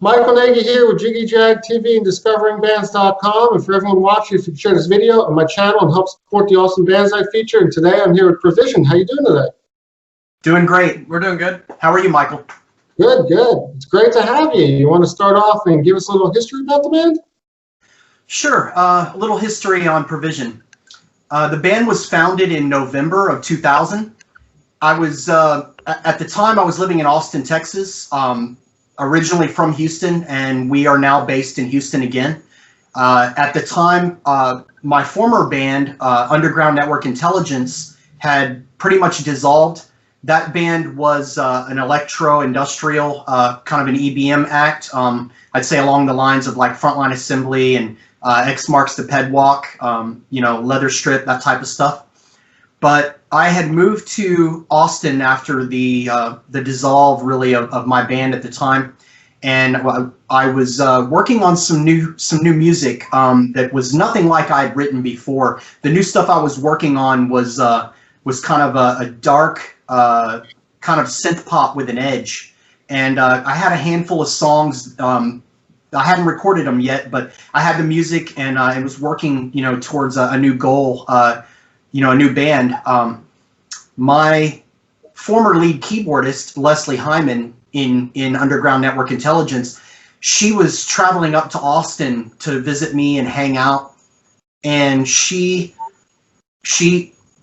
Michael Nagy here with Jiggy Jag TV and discoveringbands.com. And for everyone watching, if you could share this video on my channel and help support the awesome bands I feature. And today I'm here with Provision. How you doing today? Doing great. We're doing good. How are you, Michael? Good, good. It's great to have you. You want to start off and give us a little history about the band? Sure. A little history on Provision. The band was founded in November of 2000. I was, at the time, I was living in Austin, Texas. Originally from Houston, and we are now based in Houston again. At the time, my former band, Underground Network Intelligence, had pretty much dissolved. That band was an electro-industrial, kind of an EBM act. I'd say along the lines of like Frontline Assembly and X Marks the Pedwalk, you know, Leather Strip, that type of stuff. But I had moved to Austin after the dissolve, really, of my band at the time, and I was working on some new music that was nothing like I'd written before. The new stuff I was working on was kind of a dark kind of synth pop with an edge, and I had a handful of songs. I hadn't recorded them yet, but I had the music, and I was working, you know, towards a new goal. You know, a new band. My former lead keyboardist, Leslie Hyman, in Underground Network Intelligence, she was traveling up to Austin to visit me and hang out, and she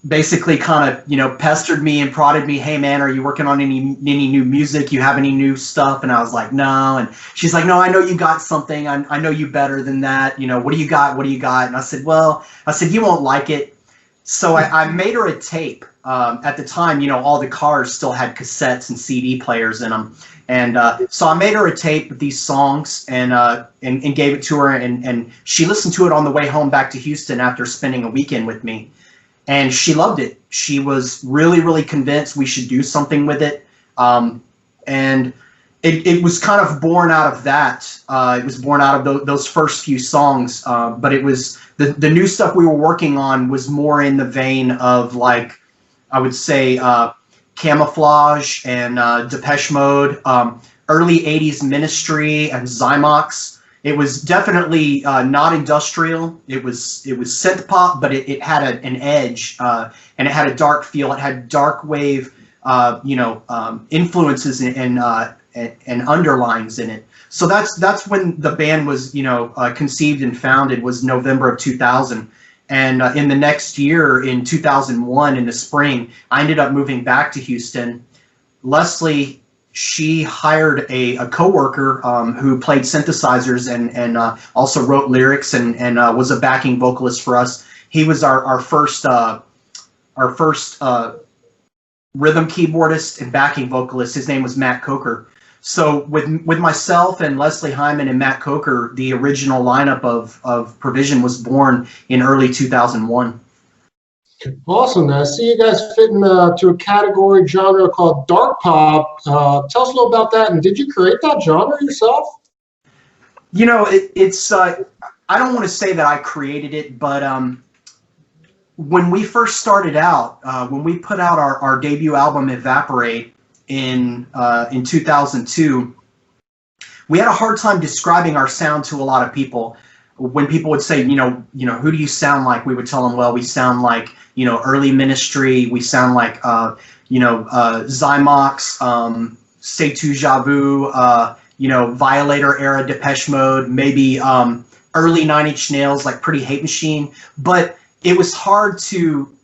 basically kind of, you know, pestered me and prodded me. Hey man, are you working on any new music? You have any new stuff? And I was like, no. And she's like, no, I know you got something. I know you better than that. You know, what do you got? What do you got? And I said, well, you won't like it. So I made her a tape. At the time, you know, all the cars still had cassettes and CD players in them, and so I made her a tape with these songs and gave it to her, and she listened to it on the way home back to Houston after spending a weekend with me, and she loved it. She was really convinced we should do something with it, and it was kind of born out of that. It was born out of those first few songs, but it was the new stuff we were working on was more in the vein of, like, I would say Camouflage and Depeche Mode, early 80s Ministry and Zymox. It was definitely not industrial. It was synth pop, but it had an edge, and it had a dark feel. It had dark wave, you know, influences and underlines in it. So that's when the band was, you know, conceived and founded, was November of 2000. And in the next year, in 2001, in the spring, I ended up moving back to Houston. Leslie, she hired a coworker who played synthesizers and also wrote lyrics and was a backing vocalist for us. He was our first rhythm keyboardist and backing vocalist. His name was Matt Coker. So with myself and Leslie Hyman and Matt Coker, the original lineup of Provision was born in early 2001. Awesome. I see you guys fit into a category genre called Darkpop. Tell us a little about that, and did you create that genre yourself? You know, it's I don't want to say that I created it, but when we first started out, when we put out our debut album Evaporate, in 2002, we had a hard time describing our sound to a lot of people. When people would say, you know, who do you sound like? We would tell them, well, we sound like, you know, early Ministry. We sound like, you know, Zymox, C'est Déjà Vu, you know, Violator era Depeche Mode, maybe early Nine Inch Nails, like Pretty Hate Machine. But it was hard to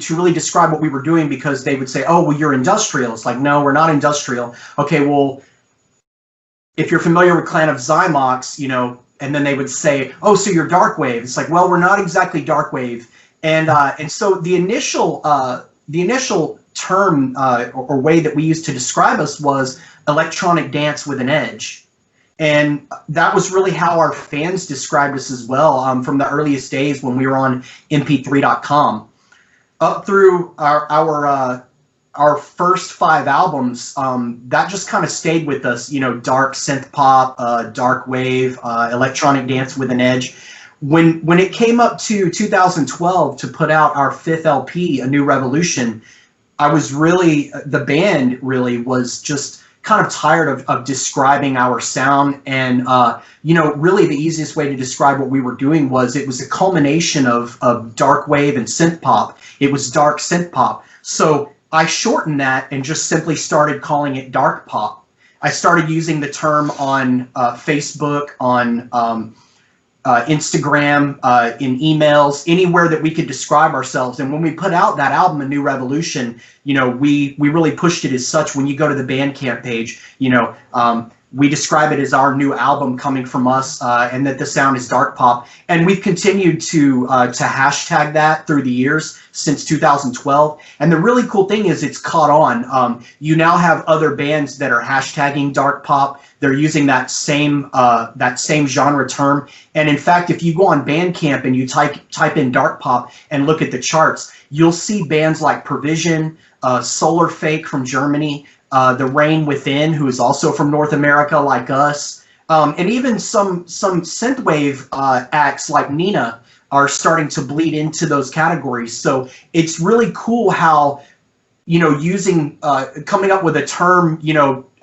really describe what we were doing, because they would say, oh, well, you're industrial. It's like, no, we're not industrial. Okay, well, if you're familiar with Clan of Zymox, you know, and then they would say, oh, so you're dark wave. It's like, well, we're not exactly dark wave. And so the initial term or way that we used to describe us was electronic dance with an edge. And that was really how our fans described us as well, from the earliest days when we were on mp3.com. Up through our first 5 albums, that just kind of stayed with us, you know, dark synth pop, dark wave, electronic dance with an edge. When it came up to 2012 to put out our 5th LP, A New Revolution, I was really, the band really was just kind of tired of describing our sound. And, really the easiest way to describe what we were doing was it was a culmination of dark wave and synth pop. It was dark synth pop. So I shortened that and just simply started calling it dark pop. I started using the term on Facebook, on Instagram, in emails, anywhere that we could describe ourselves. And when we put out that album, A New Revolution, we really pushed it as such. When you go to the Bandcamp page, we describe it as our new album coming from us, and that the sound is dark pop. And we've continued to hashtag that through the years since 2012. And the really cool thing is it's caught on. You now have other bands that are hashtagging dark pop. They're using that same genre term. And in fact, if you go on Bandcamp and you type in dark pop and look at the charts, you'll see bands like Provision, Solar Fake from Germany, The Rain Within, who is also from North America like us, and even some synthwave acts like Nina are starting to bleed into those categories. So it's really cool how, using coming up with a term,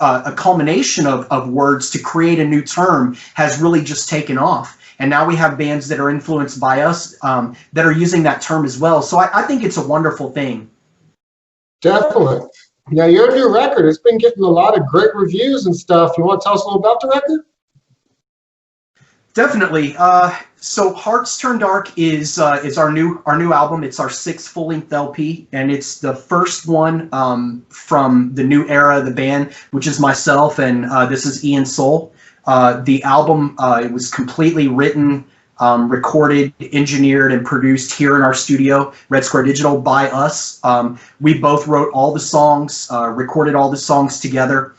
a culmination of words to create a new term has really just taken off. And now we have bands that are influenced by us that are using that term as well. So I think it's a wonderful thing. Definitely. Now, your new record, it's been getting a lot of great reviews and stuff. You want to tell us a little about the record? Definitely. So Hearts Turn Dark is our new album. It's our 6th full-length LP, and it's the first one from the new era of the band, which is myself, and this is Ian Soul. The album, it was completely written, recorded, engineered, and produced here in our studio, Red Square Digital, by us. We both wrote all the songs, recorded all the songs together.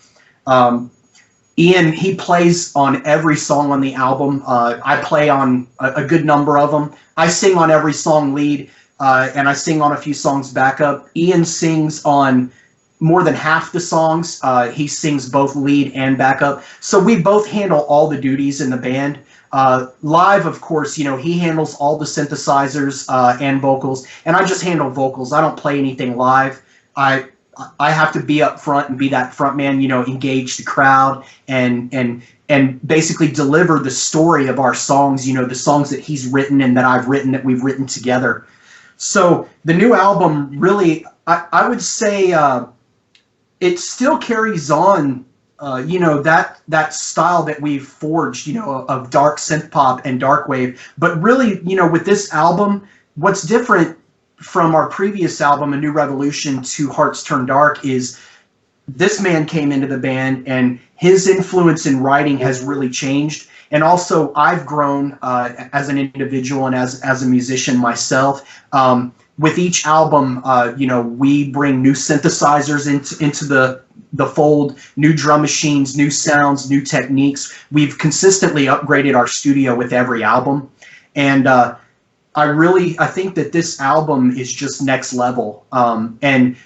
Ian, he plays on every song on the album. I play on a good number of them. I sing on every song lead, and I sing on a few songs backup. Ian sings on more than half the songs. He sings both lead and backup. So we both handle all the duties in the band. Live, of course, he handles all the synthesizers and vocals, and I just handle vocals. I don't play anything live. I have to be up front and be that front man, engage the crowd and basically deliver the story of our songs, the songs that he's written and that I've written, that we've written together. So the new album really, I would say it still carries on that style that we've forged, of dark synth pop and dark wave. But really, with this album, what's different from our previous album, A New Revolution, to Hearts Turn Dark is this man came into the band and his influence in writing has really changed. And also I've grown as an individual and as a musician myself. With each album, we bring new synthesizers into the fold, new drum machines, new sounds, new techniques. We've consistently upgraded our studio with every album. And I think that this album is just next level. And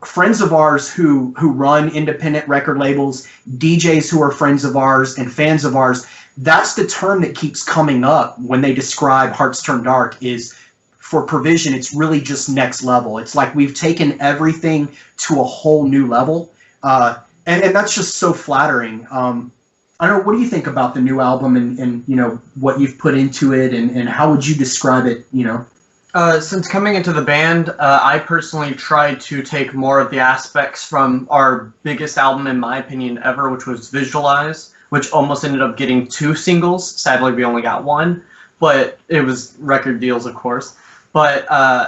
friends of ours who run independent record labels, DJs who are friends of ours and fans of ours, that's the term that keeps coming up when they describe Hearts Turn Dark is, for Provision, it's really just next level. It's like we've taken everything to a whole new level. And that's just so flattering. I don't know, what do you think about the new album and what you've put into it, and how would you describe it, Since coming into the band, I personally tried to take more of the aspects from our biggest album, in my opinion, ever, which was Visualize, which almost ended up getting 2 singles. Sadly, we only got 1, but it was record deals, of course. But,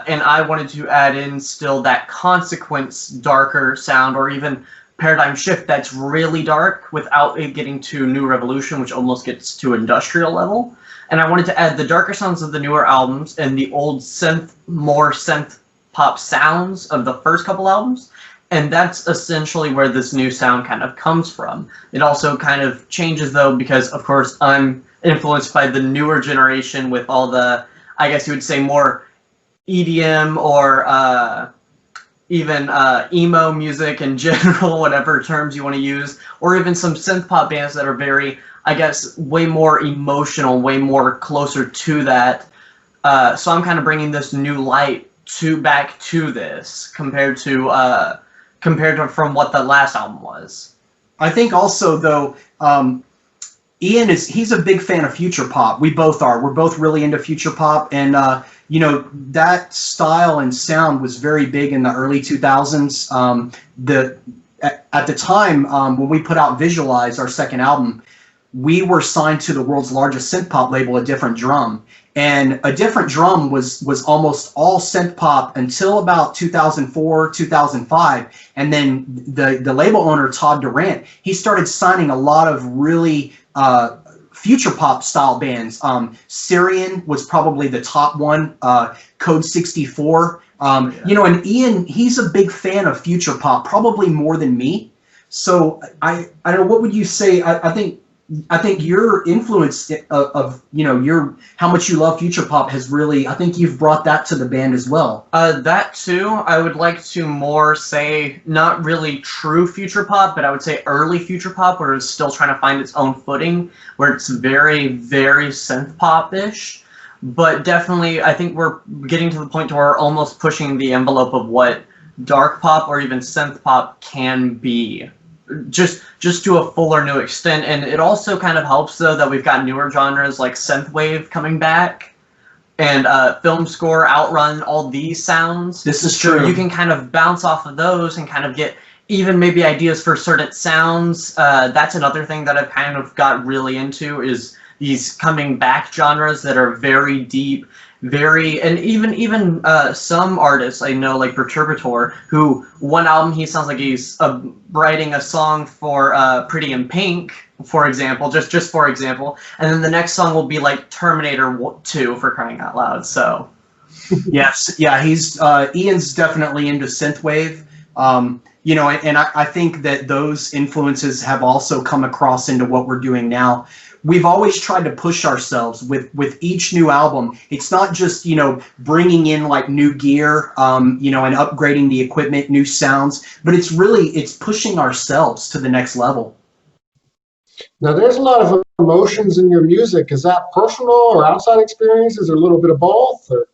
and I wanted to add in still that Consequence darker sound, or even Paradigm Shift that's really dark without it getting to New Revolution, which almost gets to industrial level. And I wanted to add the darker sounds of the newer albums and the old more synth pop sounds of the first couple albums. And that's essentially where this new sound kind of comes from. It also kind of changes though, because of course I'm influenced by the newer generation with all the, I guess you would say, more EDM or even emo music in general, whatever terms you want to use, or even some synth pop bands that are very, I guess, way more emotional, way more closer to that. So I'm kind of bringing this new light back to this compared to from what the last album was. I think also though, Ian he's a big fan of future pop. We both are. We're both really into future pop, and you know, that style and sound was very big in the early 2000s. At the time when we put out Visualize, our second album, we were signed to the world's largest synth pop label, A Different Drum. And A Different Drum was almost all synth pop until about 2004, 2005. And then the label owner, Todd Durant, he started signing a lot of really future pop style bands. Syrian was probably the top one, Code 64. You know, and Ian, he's a big fan of future pop, probably more than me. So I don't know, what would you say? I think your influence of you know, how much you love future pop has really, I think you've brought that to the band as well. That too. I would like to more say not really true future pop, but I would say early future pop, where it's still trying to find its own footing, where it's very, very synth pop-ish. But definitely, I think we're getting to the point to where we're almost pushing the envelope of what dark pop or even synth pop can be. Just to a fuller new extent. And it also kind of helps though that we've got newer genres like synthwave coming back, and film score, outrun, all these sounds. This is true. So you can kind of bounce off of those and kind of get even maybe ideas for certain sounds. That's another thing that I've kind of got really into, is these coming back genres that are very deep, and even some artists I know, like Perturbator, who one album he sounds like he's writing a song for Pretty in Pink, for example, just for example, and then the next song will be like Terminator 2, for crying out loud. So yes, yeah, he's Ian's definitely into synthwave. You know, and I think that those influences have also come across into what we're doing now. We've always tried to push ourselves with each new album. It's not just, you know, bringing in like new gear, you know, and upgrading the equipment, new sounds, but it's pushing ourselves to the next level. Now, there's a lot of emotions in your music. Is that personal or outside experiences, or a little bit of both? Or?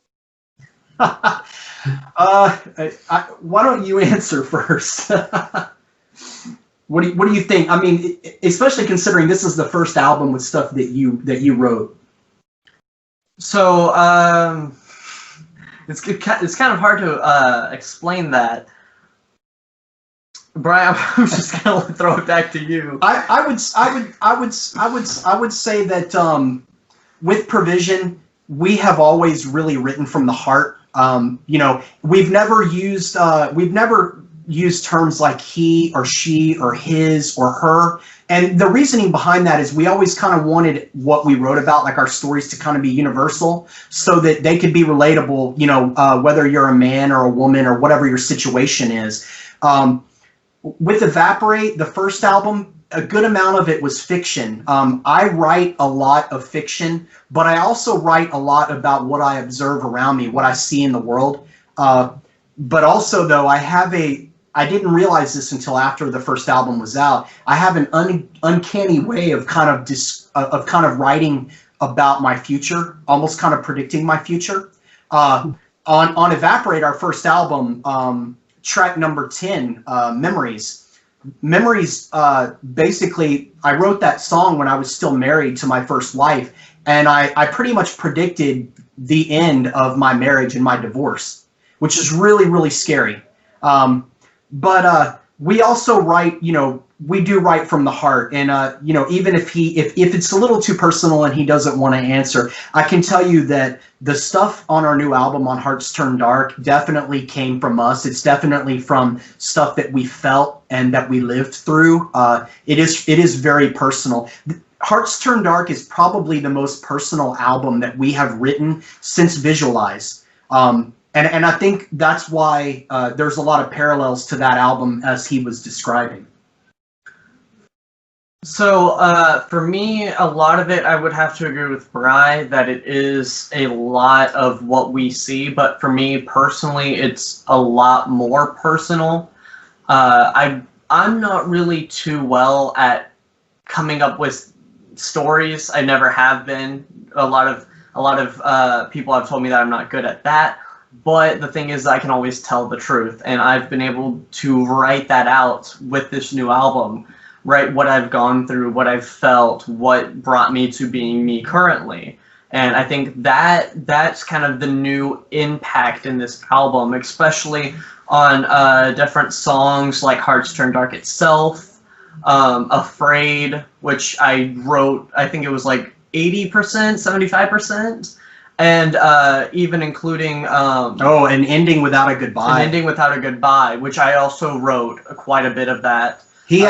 Why don't you answer first? What do you think? I mean, especially considering this is the first album with stuff that you wrote. So it's kind of hard to explain that. Brian, I'm just gonna throw it back to you. I would say that with Provision, we have always really written from the heart. You know, we've never used terms like he or she or his or her. And the reasoning behind that is we always kind of wanted what we wrote about, like our stories, to kind of be universal, so that they could be relatable, you know, whether you're a man or a woman or whatever your situation is. With Evaporate, the first album, a good amount of it was fiction. I write a lot of fiction, but I also write a lot about what I observe around me, what I see in the world. But also, though, I didn't realize this until after the first album was out. I have an uncanny way of kind of writing about my future, almost kind of predicting my future. On Evaporate, our first album, track number 10, Memories. Basically, I wrote that song when I was still married to my first wife, and I pretty much predicted the end of my marriage and my divorce, which is really, really scary. But we also write, you know, we do write from the heart, and you know, even if it's a little too personal and he doesn't want to answer, I can tell you that the stuff on our new album, On Hearts Turn Dark, definitely came from us. It's definitely from stuff that we felt and that we lived through. It is very personal. Hearts Turn Dark is probably the most personal album that we have written since Visualize. And I think that's why there's a lot of parallels to that album as he was describing. So for me, a lot of it, I would have to agree with Bri that it is a lot of what we see. But for me personally, it's a lot more personal. I'm not really too well at coming up with stories. I never have been. A lot of people have told me that I'm not good at that. But the thing is, I can always tell the truth, and I've been able to write that out with this new album, right? What I've gone through, what I've felt, what brought me to being me currently. And I think that's kind of the new impact in this album, especially on different songs like Hearts Turn Dark itself, Afraid, which I wrote, I think it was like 80%, 75%, and even including an Ending Without a Goodbye. An Ending Without a Goodbye, which I also wrote quite a bit of that. He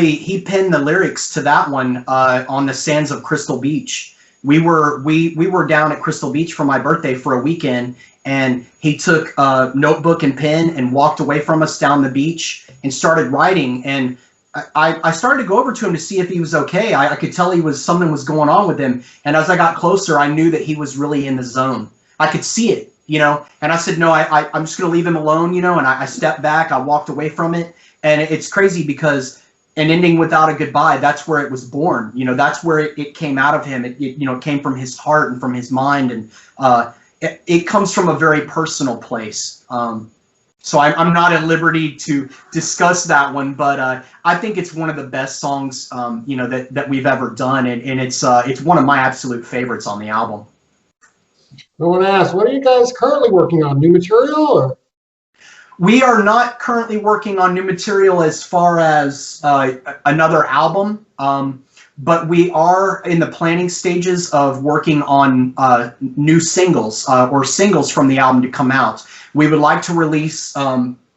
he penned the lyrics to that one on the sands of Crystal Beach. We were down at Crystal Beach for my birthday for a weekend, and he took a notebook and pen and walked away from us down the beach and started writing. And I started to go over to him to see if he was okay. I could tell something was going on with him. And as I got closer, I knew that he was really in the zone. I could see it, and I said, no, I'm just going to leave him alone, and I stepped back. I walked away from it. And it's crazy because An Ending Without a Goodbye, that's where it was born. That's where it came out of him. It came from his heart and from his mind. And it comes from a very personal place. So I'm not at liberty to discuss that one, but I think it's one of the best songs, that we've ever done. And it's one of my absolute favorites on the album. I want to ask, what are you guys currently working on? New material or? We are not currently working on new material as far as another album, but we are in the planning stages of working on new singles or singles from the album to come out. We would like to release,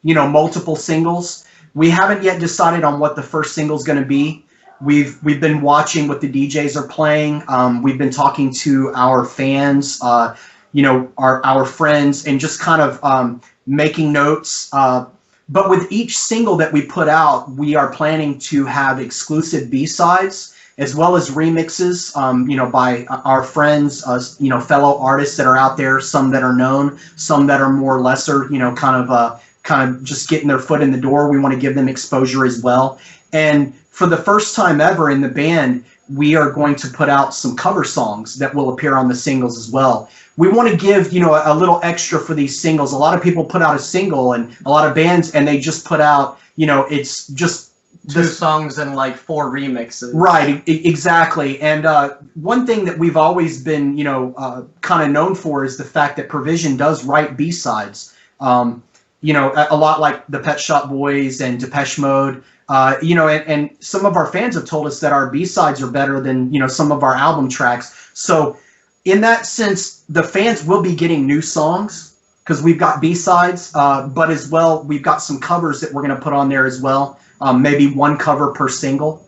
multiple singles. We haven't yet decided on what the first single is going to be. We've been watching what the DJs are playing. We've been talking to our fans, our friends, and just kind of making notes. But with each single that we put out, we are planning to have exclusive B-sides as well as remixes, by our friends, fellow artists that are out there, some that are known, some that are more lesser, kind of just getting their foot in the door. We want to give them exposure as well. And for the first time ever in the band, we are going to put out some cover songs that will appear on the singles as well. We want to give, a little extra for these singles. A lot of people put out a single, and a lot of bands, and they just put out, it's just two songs and like 4 remixes. Right, exactly. And one thing that we've always been, kind of known for is the fact that Provision does write B-sides. A lot like the Pet Shop Boys and Depeche Mode. And some of our fans have told us that our B-sides are better than, some of our album tracks. So in that sense, the fans will be getting new songs because we've got B-sides, but as well, we've got some covers that we're going to put on there as well. Maybe 1 cover per single.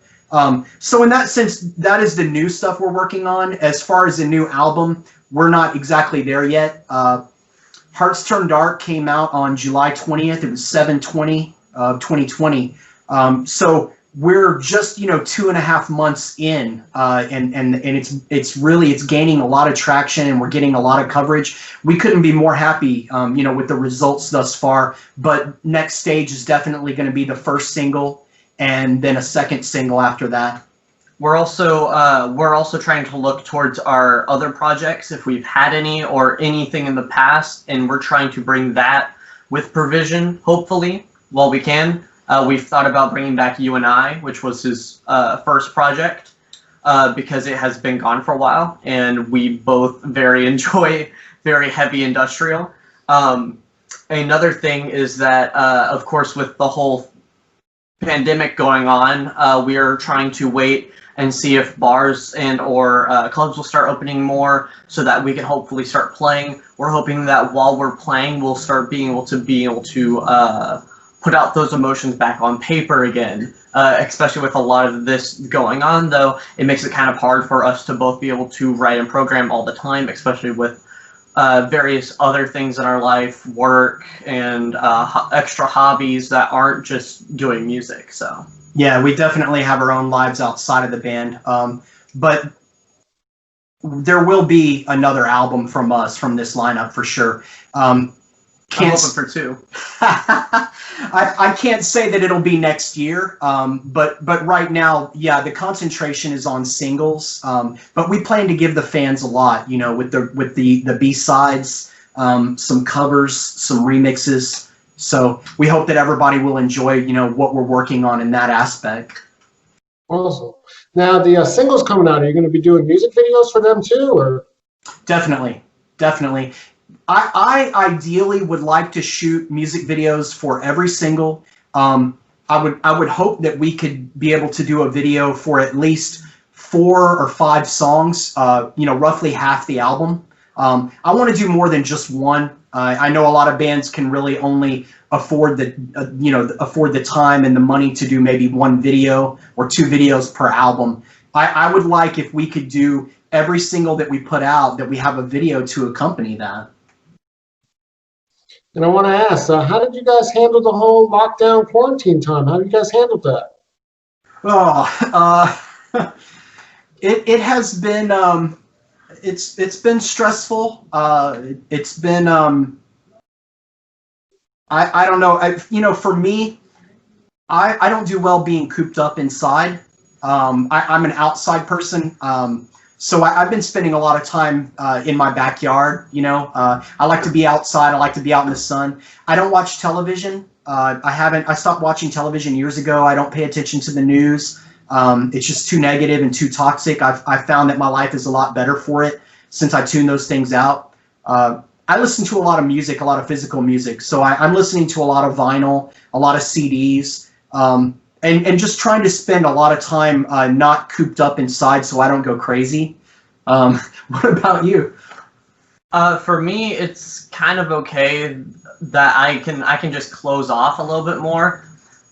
So in that sense, that is the new stuff we're working on. As far as the new album, we're not exactly there yet. Hearts Turn Dark came out on July 20th. It was 7/20 of 2020. So we're just 2.5 months in, and it's gaining a lot of traction, and we're getting a lot of coverage. We couldn't be more happy, with the results thus far. But next stage is definitely going to be the first single, and then a second single after that. We're also trying to look towards our other projects, if we've had any or anything in the past, and we're trying to bring that with Provision, hopefully, while we can. We've thought about bringing back You and I, which was his first project, because it has been gone for a while, and we both enjoy very heavy industrial. Another thing is that, of course, with the whole pandemic going on, we are trying to wait and see if bars and or clubs will start opening more so that we can hopefully start playing. We're hoping that while we're playing, we'll start being able to put out those emotions back on paper again, especially with a lot of this going on, though. It makes it kind of hard for us to both be able to write and program all the time, especially with various other things in our life, work, and extra hobbies that aren't just doing music. So yeah, we definitely have our own lives outside of the band, but there will be another album from us from this lineup for sure. I'm hoping for 2. I can't say that it'll be next year, but right now, yeah, the concentration is on singles. But we plan to give the fans a lot, with the B-sides, some covers, some remixes. So we hope that everybody will enjoy, what we're working on in that aspect. Awesome. Now the singles coming out, are you going to be doing music videos for them too, or? Definitely, definitely. I ideally would like to shoot music videos for every single. I would hope that we could be able to do a video for at least 4 or 5 songs. Roughly half the album. I want to do more than just one. I know a lot of bands can really only afford the time and the money to do maybe 1 video or 2 videos per album. I would like if we could do every single that we put out, that we have a video to accompany that. And I want to ask, how did you guys handle the whole lockdown quarantine time? How did you guys handle that? Oh, it has been it's been stressful. It's been I don't know. For me, I don't do well being cooped up inside. I'm an outside person. So I've been spending a lot of time in my backyard. I like to be outside. I like to be out in the sun. I don't watch television. I stopped watching television years ago. I don't pay attention to the news. It's just too negative and too toxic. I've found that my life is a lot better for it since I tune those things out. I listen to a lot of music, a lot of physical music. So I'm listening to a lot of vinyl, a lot of CDs, and just trying to spend a lot of time not cooped up inside so I don't go crazy. What about you? For me, it's kind of okay that I can just close off a little bit more.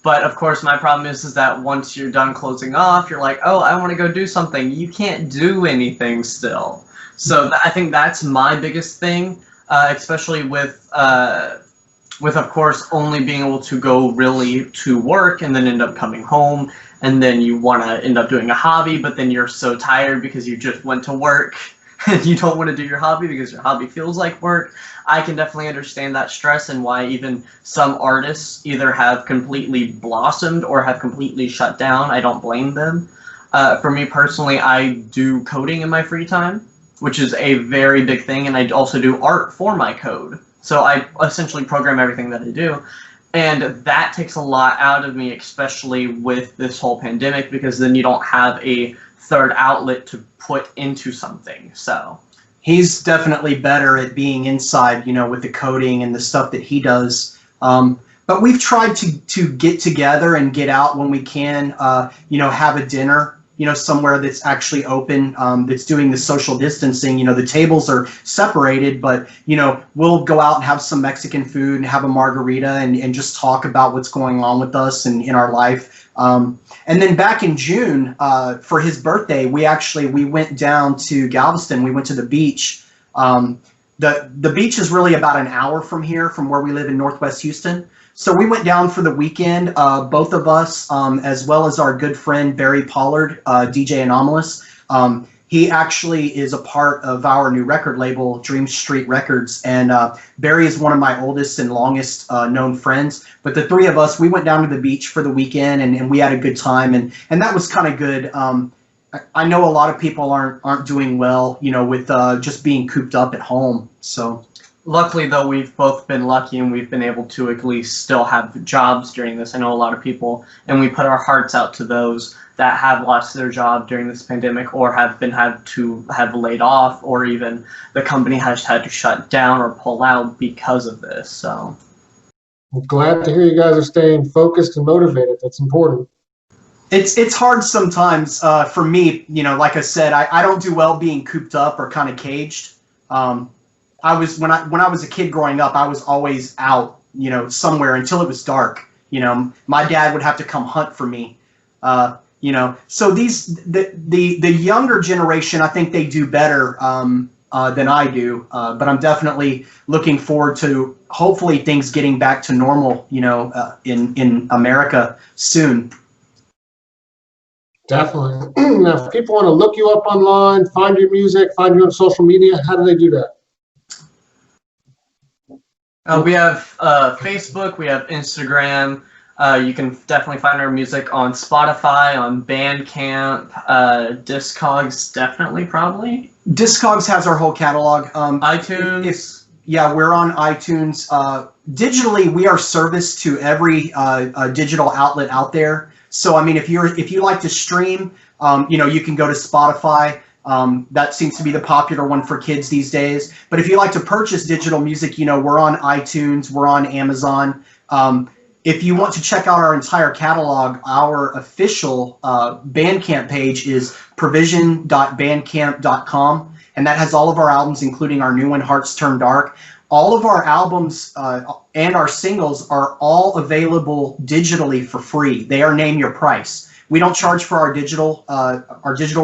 But of course, my problem is that once you're done closing off, you're like, oh, I want to go do something. You can't do anything still. So I think that's my biggest thing, especially with of course only being able to go really to work and then end up coming home, and then you want to end up doing a hobby, but then you're so tired because you just went to work and you don't want to do your hobby because your hobby feels like work. I can definitely understand that stress and why even some artists either have completely blossomed or have completely shut down. I don't blame them. For me personally, I do coding in my free time, which is a very big thing, and I also do art for my code. So I essentially program everything that I do. And that takes a lot out of me, especially with this whole pandemic, because then you don't have a third outlet to put into something. So he's definitely better at being inside, with the coding and the stuff that he does. But we've tried to get together and get out when we can, have a dinner, somewhere that's actually open, that's doing the social distancing. The tables are separated, but, we'll go out and have some Mexican food and have a margarita and just talk about what's going on with us and in our life. And then back in June, for his birthday, we went down to Galveston. We went to the beach. The beach is really about an hour from here, from where we live in Northwest Houston. So we went down for the weekend, both of us, as well as our good friend Barry Pollard, DJ Anomalous. He actually is a part of our new record label, Dream Street Records, and Barry is one of my oldest and longest known friends. But the three of us, we went down to the beach for the weekend, and we had a good time, and that was kind of good. I know a lot of people aren't doing well, with just being cooped up at home. So luckily, though, we've both been lucky and we've been able to at least still have jobs during this. I know a lot of people, and we put our hearts out to those that have lost their job during this pandemic or have had to have laid off, or even the company has had to shut down or pull out because of this. So I'm glad to hear you guys are staying focused and motivated. That's important. It's hard sometimes for me, like I said, I don't do well being cooped up or kind of caged. When I was a kid growing up, I was always out, somewhere until it was dark. My dad would have to come hunt for me. So the younger generation, I think they do better than I do. But I'm definitely looking forward to hopefully things getting back to normal, in America soon. Definitely. Now, if people want to look you up online, find your music, find you on social media, how do they do that? We have Facebook, we have Instagram. You can definitely find our music on Spotify, on Bandcamp, Discogs, definitely, probably. Discogs has our whole catalog. iTunes. We're on iTunes. Digitally, we are serviced to every digital outlet out there. So I mean, if you like to stream, you can go to Spotify. That seems to be the popular one for kids these days. But if you like to purchase digital music, we're on iTunes, we're on Amazon. If you want to check out our entire catalog, our official Bandcamp page is provision.bandcamp.com, and that has all of our albums, including our new one, Hearts Turn Dark. All of our albums and our singles are all available digitally for free. They are name your price. We don't charge for our digital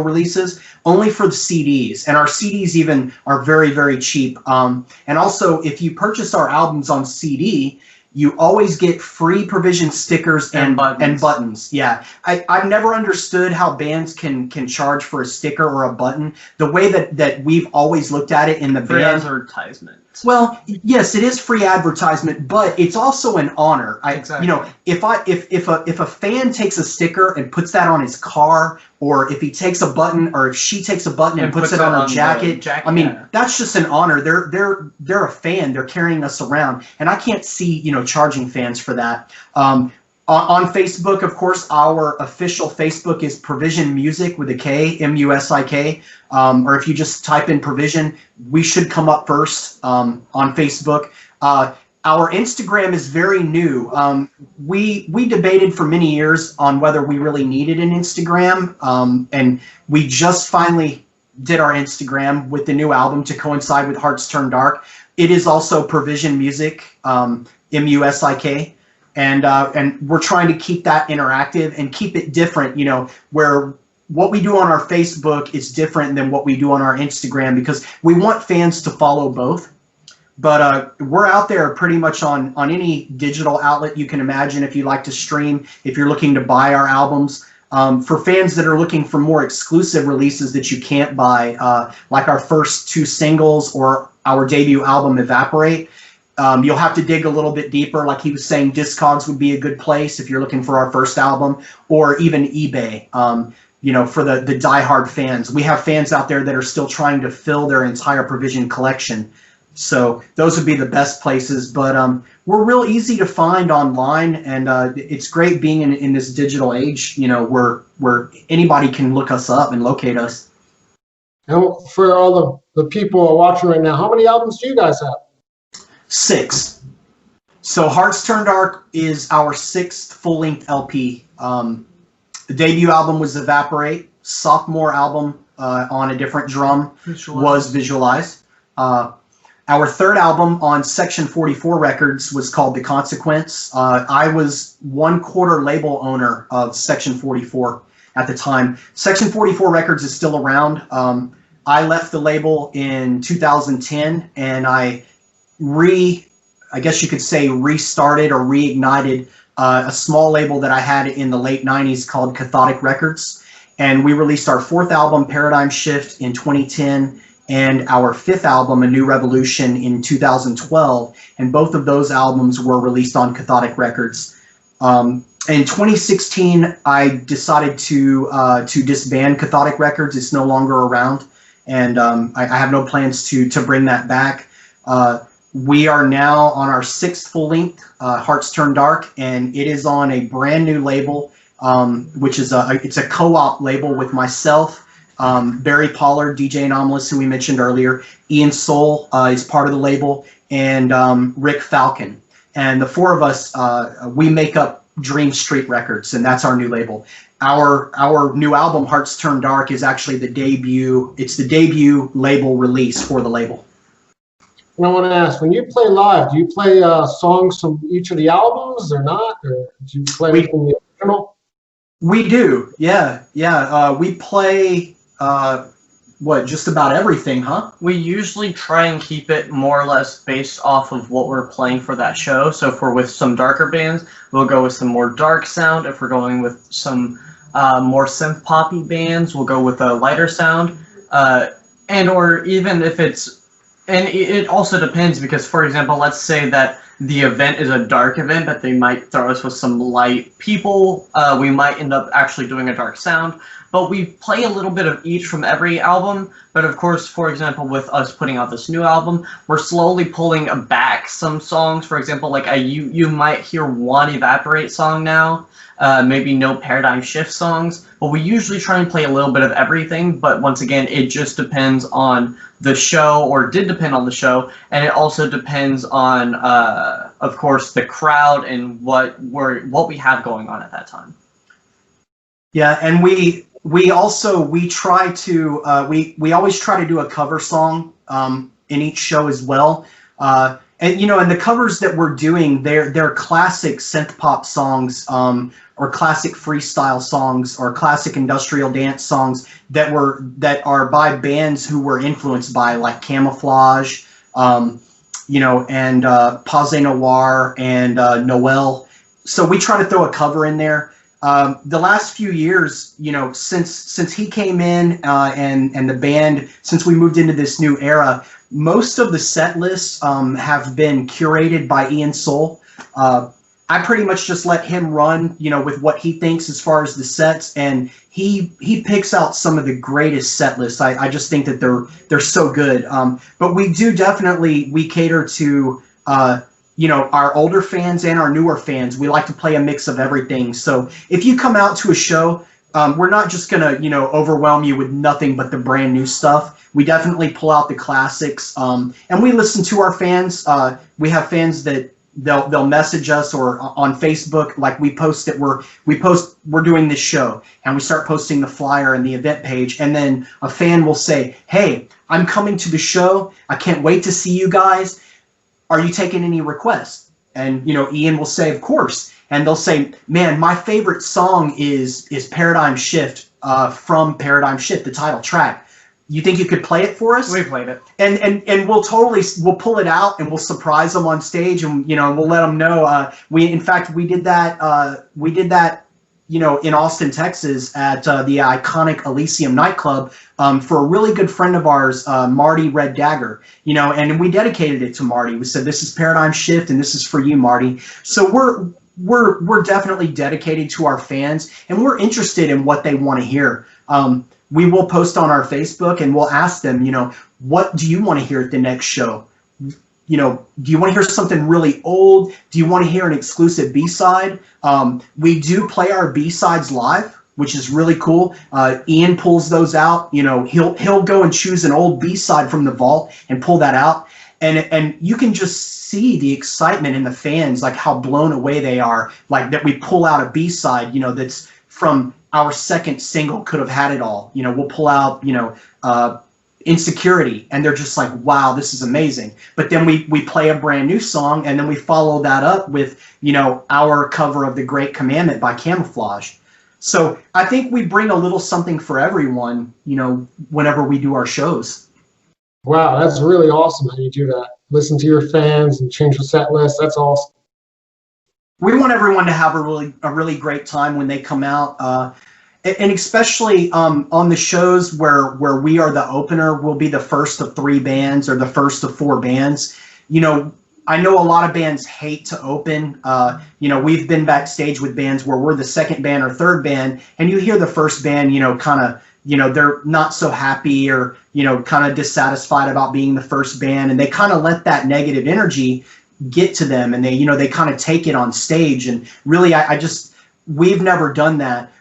releases, only for the CDs, and our CDs even are very, very cheap. And also, if you purchase our albums on CD, you always get free Provision stickers and buttons. Yeah, I've never understood how bands can charge for a sticker or a button. The way that we've always looked at it in the Free band. advertisement. Well, yes, it is free advertisement, but it's also an honor. Exactly. If a fan takes a sticker and puts that on his car, or if he takes a button, or if she takes a button and puts it on her jacket, I mean, that's just an honor. They're a fan. They're carrying us around, and I can't see charging fans for that. On Facebook, of course, our official Facebook is Provision Music with a K, MUSIK. Or if you just type in Provision, we should come up first on Facebook. Our Instagram is very new. We debated for many years on whether we really needed an Instagram, and we just finally did our Instagram with the new album to coincide with Hearts Turn Dark. It is also Provision Music, MUSIK. And we're trying to keep that interactive and keep it different, where what we do on our Facebook is different than what we do on our Instagram, because we want fans to follow both. But we're out there pretty much on any digital outlet you can imagine if you like to stream, if you're looking to buy our albums. For fans that are looking for more exclusive releases that you can't buy, like our first 2 singles or our debut album, Evaporate, you'll have to dig a little bit deeper. Like he was saying, Discogs would be a good place if you're looking for our first album, or even eBay, for the diehard fans. We have fans out there that are still trying to fill their entire Provision collection. So those would be the best places. But we're real easy to find online, and it's great being in this digital age, where anybody can look us up and locate us. And for all the people watching right now, how many albums do you guys have? 6. So Hearts Turn Dark is our 6th full-length LP. The debut album was Evaporate. Sophomore album on a different drum was Visualize. Our 3rd album on Section 44 Records was called The Consequence. I was 1/4 label owner of Section 44 at the time. Section 44 Records is still around. I left the label in 2010, and I guess you could say restarted or reignited a small label that I had in the late 90s called Cathodic Records. And we released our 4th album, Paradigm Shift, in 2010, and our 5th album, A New Revolution, in 2012. And both of those albums were released on Cathodic Records. In 2016, I decided to disband Cathodic Records. It's no longer around, and I have no plans to bring that back. We are now on our 6th full-length, Hearts Turn Dark, and it is on a brand new label, which is it's a co-op label with myself, Barry Pollard, DJ Anomalous, who we mentioned earlier, Ian Soul is part of the label, and Rick Falcon. And the 4 of us, we make up Dream Street Records, and that's our new label. Our new album, Hearts Turn Dark, is actually the debut. It's the debut label release for the label. And I want to ask, when you play live, do you play songs from each of the albums or not? Or do you play from the original? We do, yeah. We play, just about everything, huh? We usually try and keep it more or less based off of what we're playing for that show. So if we're with some darker bands, we'll go with some more dark sound. If we're going with some more synth poppy bands, we'll go with a lighter sound. Or even if it's... And it also depends, because, for example, let's say that the event is a dark event, but they might throw us with some light people. We might end up actually doing a dark sound. but we play a little bit of each from every album. But of course, for example, with us putting out this new album, we're slowly pulling back some songs. For example, like you might hear one Evaporate song now, maybe no Paradigm Shift songs, but we usually try and play a little bit of everything. But once again, it just depends on the show, or did depend on the show, and it also depends on, of course, the crowd and what we have going on at that time. Yeah, and we try to we always try to do a cover song in each show as well. And and the covers that we're doing, they're classic synth pop songs, or classic freestyle songs, or classic industrial dance songs that are by bands who were influenced by, like, Camouflage, and Pause Noir and Noel. So we try to throw a cover in there. The last few years, since he came in, and the band, since we moved into this new era, most of the set lists have been curated by Ian Soul. I pretty much just let him run, with what he thinks as far as the sets, and he picks out some of the greatest set lists. I just think that they're so good. But we do definitely, we cater to our older fans and our newer fans. We like to play a mix of everything. So if you come out to a show, we're not just gonna overwhelm you with nothing but the brand new stuff. We definitely pull out the classics, and we listen to our fans. We have fans that they'll message us, or on Facebook, like we post that we're doing this show, and we start posting the flyer and the event page, and then a fan will say, "Hey, I'm coming to the show. I can't wait to see you guys. Are you taking any requests?" And Ian will say, "Of course." And they'll say, "Man, my favorite song is Paradigm Shift, from Paradigm Shift, the title track. You think you could play it for us?" We played it, and we'll pull it out, and we'll surprise them on stage, and we'll let them know. We did that in Austin, Texas, at the iconic Elysium nightclub, for a really good friend of ours, Marty Red Dagger. And we dedicated it to Marty. We said, "This is Paradigm Shift, and this is for you, Marty." So we're definitely dedicated to our fans, and we're interested in what they want to hear. We will post on our Facebook, and we'll ask them, what do you want to hear at the next show? Do you want to hear something really old? Do you want to hear an exclusive B-side? We do play our B-sides live, which is really cool. Ian pulls those out. He'll go and choose an old B-side from the vault and pull that out. And you can just see the excitement in the fans, like how blown away they are, like that we pull out a B-side, that's from our second single, Could Have Had It All. We'll pull out, Insecurity, and they're just like, wow, this is amazing. But then we play a brand new song, and then we follow that up with, our cover of The Great Commandment by Camouflage. So I think we bring a little something for everyone, whenever we do our shows. Wow, that's really awesome how you do that. Listen to your fans and change the set list. That's awesome. We want everyone to have a really great time when they come out, and especially on the shows where we are the opener. We'll be the first of 3 bands, or the first of 4 bands. I know a lot of bands hate to open. We've been backstage with bands where we're the second band or third band, and you hear the first band, kind of, they're not so happy, or kind of dissatisfied about being the first band, and they kind of let that negative energy get to them, and they kind of take it on stage. And really, we've never done that.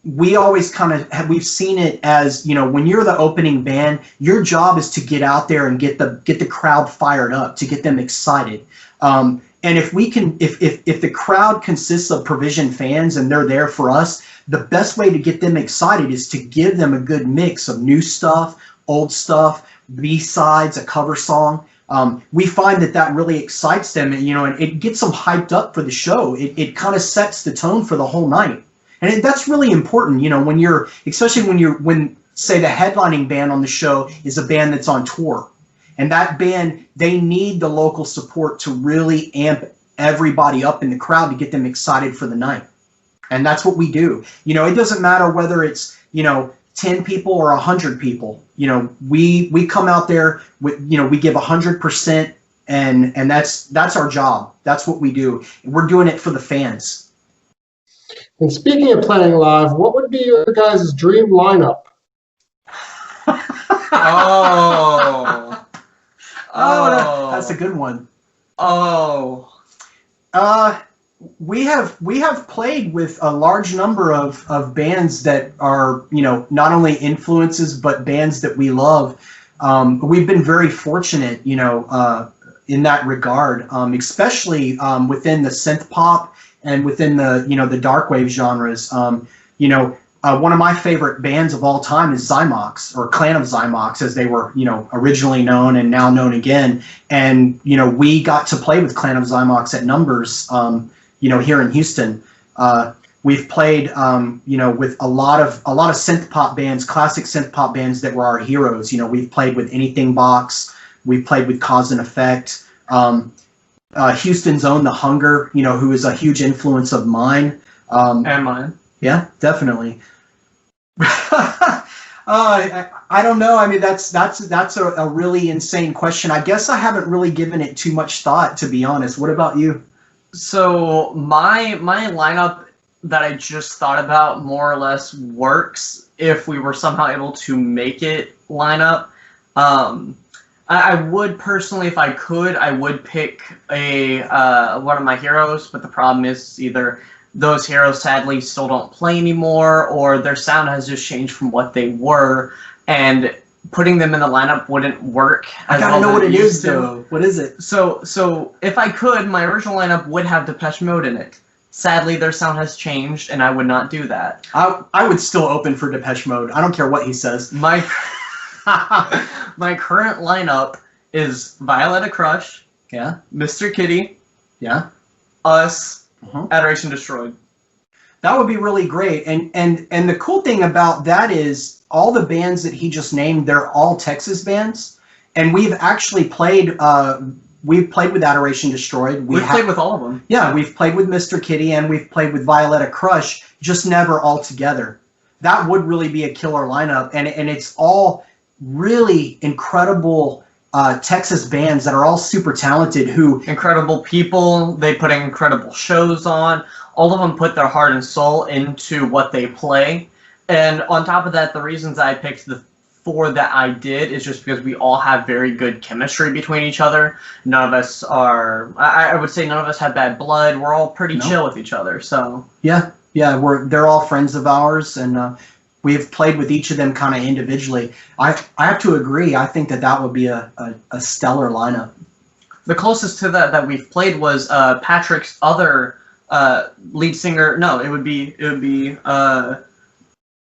We always we've seen it as, when you're the opening band, your job is to get out there and get the crowd fired up, to get them excited. And if the crowd consists of Provision fans and they're there for us, the best way to get them excited is to give them a good mix of new stuff, old stuff, B-sides, a cover song. We find that really excites them, and it gets them hyped up for the show. It kind of sets the tone for the whole night, and that's really important. Especially when say the headlining band on the show is a band that's on tour, and that band, they need the local support to really amp everybody up in the crowd to get them excited for the night, and that's what we do. It doesn't matter whether it's 10 people or 100 people. We come out there with, we give 100%, and that's our job. That's what we do. We're doing it for the fans. And speaking of playing live, what would be your guys' dream lineup? Oh. That's a good one. Oh. We have played with a large number of bands that are, you know, not only influences but bands that we love. We've been very fortunate, you know, in that regard, especially within the synth pop and within the, you know, the dark wave genres. You know, one of my favorite bands of all time is Zymox, or Clan of Zymox, as they were, you know, originally known and now known again. And, you know, we got to play with Clan of Zymox at Numbers, you know, here in Houston. We've played, you know, with a lot of synth pop bands, classic synth pop bands that were our heroes. You know, we've played with Anything Box, we've played with Cause and Effect, Houston's own The Hunger, you know, who is a huge influence of mine. And mine. Yeah, definitely. I don't know. I mean, that's a really insane question. I guess I haven't really given it too much thought, to be honest. What about you? So my lineup that I just thought about more or less works if we were somehow able to make it line up. I would personally, if I could, I would pick a one of my heroes, but the problem is either those heroes sadly still don't play anymore, or their sound has just changed from what they were, and putting them in the lineup wouldn't work. I gotta know what it is, though. What is it? So if I could, my original lineup would have Depeche Mode in it. Sadly, their sound has changed, and I would not do that. I would still open for Depeche Mode. I don't care what he says. My my current lineup is Violetta Crush, Yeah, Mr. Kitty, yeah. Us, Uh-huh. Adoration Destroyed. That would be really great. And the cool thing about that is all the bands that he just named, they're all Texas bands, and we've actually played. We've played with Adoration Destroyed. We've played with all of them. Yeah, we've played with Mr. Kitty and we've played with Violetta Crush, just never all together. That would really be a killer lineup, and it's all really incredible Texas bands that are all super talented. Who Incredible people. They put incredible shows on. All of them put their heart and soul into what they play. And on top of that, the reasons I picked the four that I did is just because we all have very good chemistry between each other. None of us are, I would say none of us have bad blood. We're all pretty chill with each other. So yeah, they're all friends of ours, and we've played with each of them kind of individually. I have to agree. I think that would be a stellar lineup. the closest to that we've played was Patrick's other lead singer. No, it would be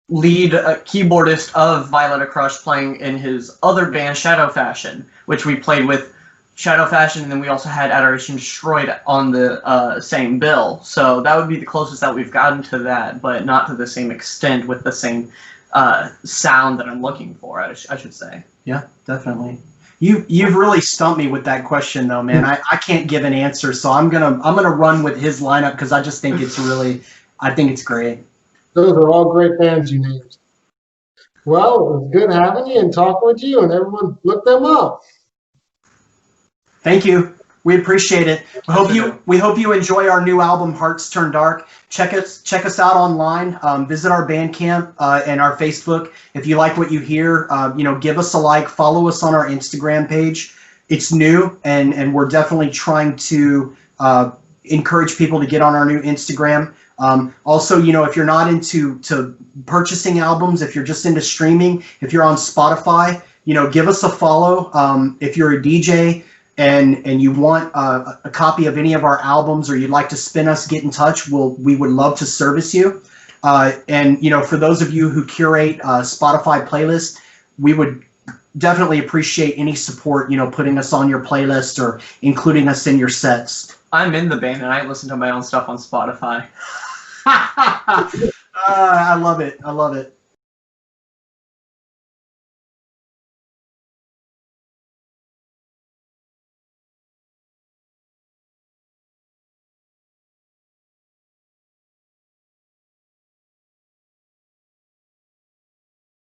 lead keyboardist of Violetta Crush playing in his other band, Shadow Fashion, which we played with Shadow Fashion, and then we also had Adoration Destroyed on the same bill. So that would be the closest that we've gotten to that, but not to the same extent with the same sound that I'm looking for, I should say. Yeah, definitely. You've really stumped me with that question, though, man. I can't give an answer, so I'm gonna run with his lineup because I just think I think it's great. Those are all great bands you named. Well, it was good having you and talking with you, and everyone look them up. Thank you. We appreciate it. We hope you enjoy our new album, Hearts Turn Dark. Check us out online. Visit our Bandcamp and our Facebook. If you like what you hear, give us a like. Follow us on our Instagram page. It's new, and we're definitely trying to encourage people to get on our new Instagram. Also, if you're not into purchasing albums, if you're just into streaming, if you're on Spotify, give us a follow. If you're a DJ and you want a copy of any of our albums, or you'd like to spin us, get in touch. We would love to service you. And for those of you who curate Spotify playlists, we would definitely appreciate any support, putting us on your playlist or including us in your sets. I'm in the band and I listen to my own stuff on Spotify. I love it.